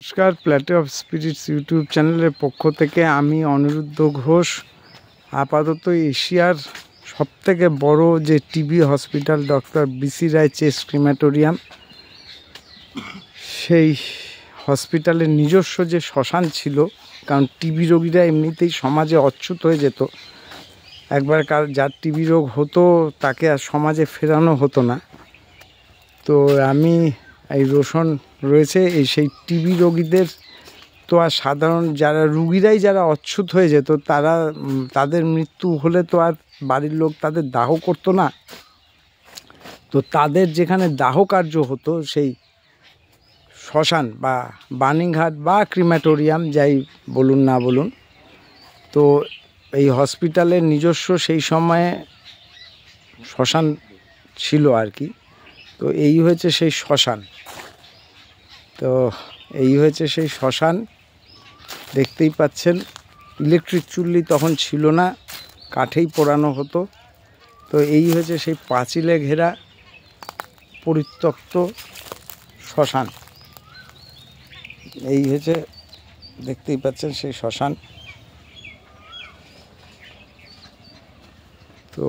নমস্কার, প্ল্যাটে of spirits YouTube চ্যানেলের পক্ষ থেকে আমি অনিরুদ্ধ ঘোষ। আপাতত এশিয়ার সবথেকে বড় যে টিবি হসপিটাল ডক্টর বিসি রায় চেস্ট ক্রিমেটোরিয়াম, সেই হসপিটালের নিজস্ব যে শ্মশান ছিল, কারণ টিবি রোগীরা এমনিতেই সমাজে অচ্যুত হয়ে যেত। একবার যার টিবি রোগ হতো তাকে আর সমাজে ফেরানো হতো না। তো আমি এই রোশন রয়েছে এই সেই টিবি রোগীদের, তো আর সাধারণ যারা রুগীরাই যারা অচ্যুত হয়ে যেত, তাদের মৃত্যু হলে তো আর বাড়ির লোক তাদের দাহ করতো না। তো তাদের যেখানে দাহ কার্য হতো সেই শ্মশান বা বার্নিংহাট বা ক্রিমেটোরিয়াম, যাই বলুন না বলুন, তো এই হসপিটালের নিজস্ব সেই সময়ে শ্মশান ছিল আর কি। তো এই হয়েছে সেই শ্মশান। তো এই হয়েছে সেই শ্মশান, দেখতেই পাচ্ছেন। ইলেকট্রিক চুল্লি তখন ছিল না, কাঠেই পোড়ানো হতো। তো এই হয়েছে সেই পাঁচিলে ঘেরা পরিত্যক্ত শ্মশান। এই হয়েছে, দেখতেই পাচ্ছেন সেই শ্মশান। তো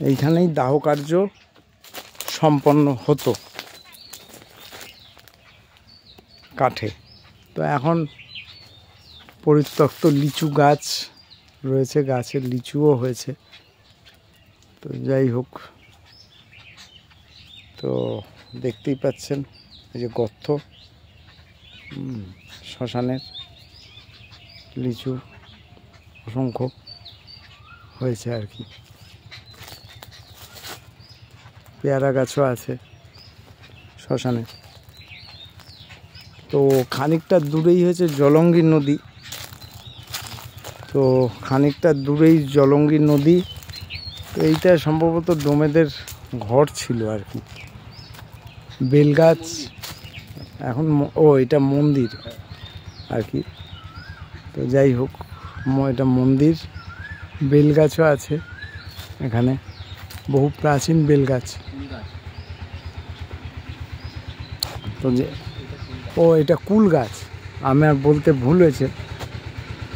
এইখানেই দাহ কার্য সম্পন্ন হতো কাঠে। তো এখন পরিত্যক্ত লিচু গাছ রয়েছে, গাছের লিচুও হয়েছে। তো যাই হোক, তো দেখতেই পাচ্ছেন এই যে গর্ত, শ্মশানের লিচু অসংখ্য হয়েছে আর কি। পেয়ারা গাছও আছে শ্মশানে। তো খানিকটা দূরেই হয়েছে জলঙ্গি নদী। তো খানিকটা দূরেই জলঙ্গি নদী। তো এইটা সম্ভবত ডোমেদের ঘর ছিল আর কি। বেলগাছ এখন এটা মন্দির আর কি। তো যাই হোক, এটা মন্দির। বেলগাছও আছে এখানে, বহু প্রাচীন বেলগাছ। তো যে এটা কুল গাছ, আমার বলতে ভুল হয়েছে,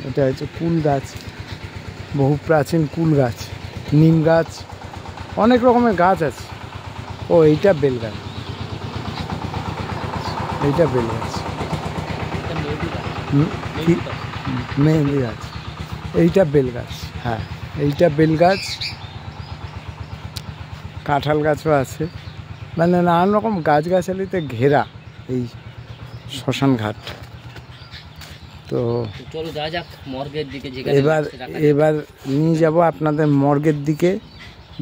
এটা হচ্ছে কুল গাছ, বহু প্রাচীন কুল গাছ। নিম গাছ, অনেক রকমের গাছ আছে। এইটা বেল গাছ, এইটা বেল গাছ, মেহেন্দি গাছ, এইটা বেল গাছ। হ্যাঁ, এইটা বেল গাছ। কাঁঠাল গাছও আছে, মানে নানান রকম গাছগাছালিতে ঘেরা এই শ্মশান ঘাট। তো চলো যাওয়া যাক মর্গের দিকে। এবার নিয়ে যাব আপনাদের মর্গের দিকে,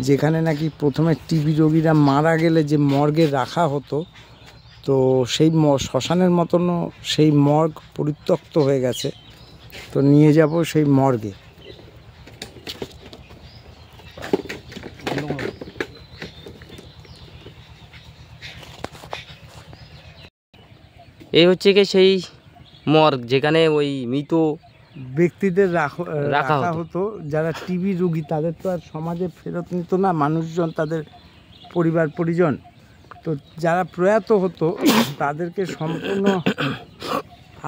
যেখানে নাকি প্রথমে টিবি রোগীরা মারা গেলে যে মর্গে রাখা হতো। তো সেই শ্মশানের মতনও সেই মর্গ পরিত্যক্ত হয়ে গেছে। তো নিয়ে যাব সেই মর্গে। এই হচ্ছে কি সেই মর্গ, যেখানে ওই মৃত ব্যক্তিদের রাখা হতো। যারা টিবি রোগী তাদের তো আর সমাজে ফেরত নিত না মানুষজন, তাদের পরিবার পরিজন। তো যারা প্রয়াত হতো তাদেরকে সম্পূর্ণ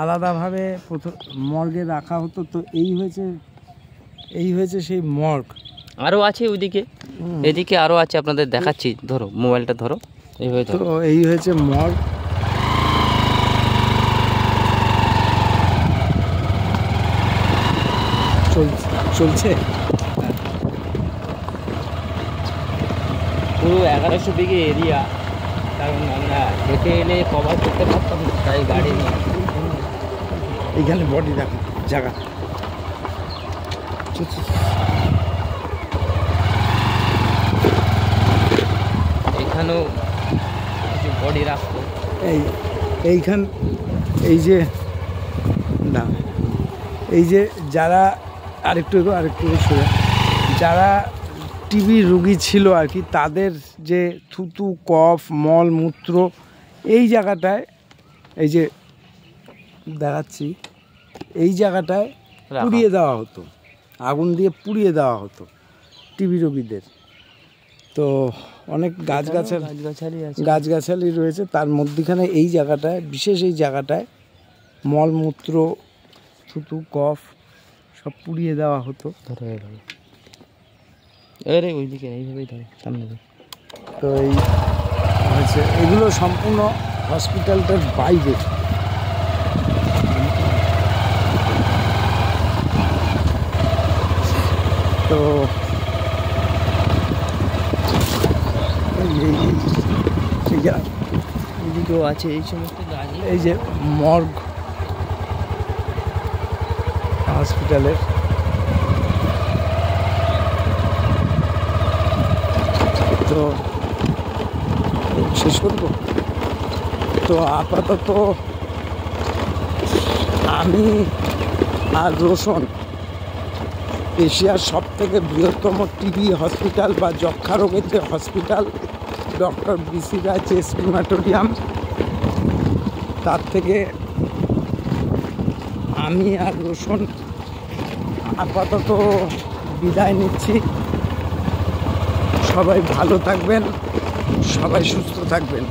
আলাদাভাবে প্রথম মর্গে রাখা হতো। তো এই হয়েছে সেই মর্গ। আরও আছে ওইদিকে, এদিকে আরও আছে, আপনাদের দেখাচ্ছি। ধরো মোবাইলটা ধরো। তো এই হয়েছে মর্গ। চলছে পুরো 1100 বিঘে এরিয়া, কারণ আমরা হেঁটে এলে কভার করতে পারতাম না, তাই গাড়ি নিয়ে। এইখানে বডি রাখা জায়গা, এখানেও কিছু বডি রাখতো। এই যে যারা আরেকটু সোজা, যারা টিবি রোগী ছিল আর কি, তাদের যে থুতু, কফ, মল, মূত্র এই জায়গাটায়, এই যে দেখাচ্ছি, এই জায়গাটায় পুড়িয়ে দেওয়া হতো, আগুন দিয়ে পুড়িয়ে দেওয়া হতো টিবি রোগীদের। তো অনেক গাছগাছালি গাছগাছালি আছে। গাছগাছালি রয়েছে, তার মধ্যখানে এই জায়গাটায়, বিশেষ এই জায়গাটায় মলমূত্র, থুতু, কফ সব পুড়িয়ে দেওয়া হতো। ধরো এভাবে, আরে ওইদিকে এইভাবেই ধরো, সামনে ধরো। তো এই হয়েছে, এগুলো সম্পূর্ণ হসপিটালটার বাইরে। তো এদিকেও আছে এই সমস্ত গাছ। এই যে মর্গ হসপিটালের, তো শেষ করবো। তো আপাতত আমি আর রোশন এশিয়ার সব থেকে বৃহত্তম টিবি হসপিটাল বা যক্ষা রোগের যে হসপিটাল ডক্টর বিসি রায় চেস্ট ক্রিমাটোরিয়াম, তার থেকে আমি আর রোশন আপাতত বিদায় নিচ্ছি। সবাই ভালো থাকবেন, সবাই সুস্থ থাকবেন।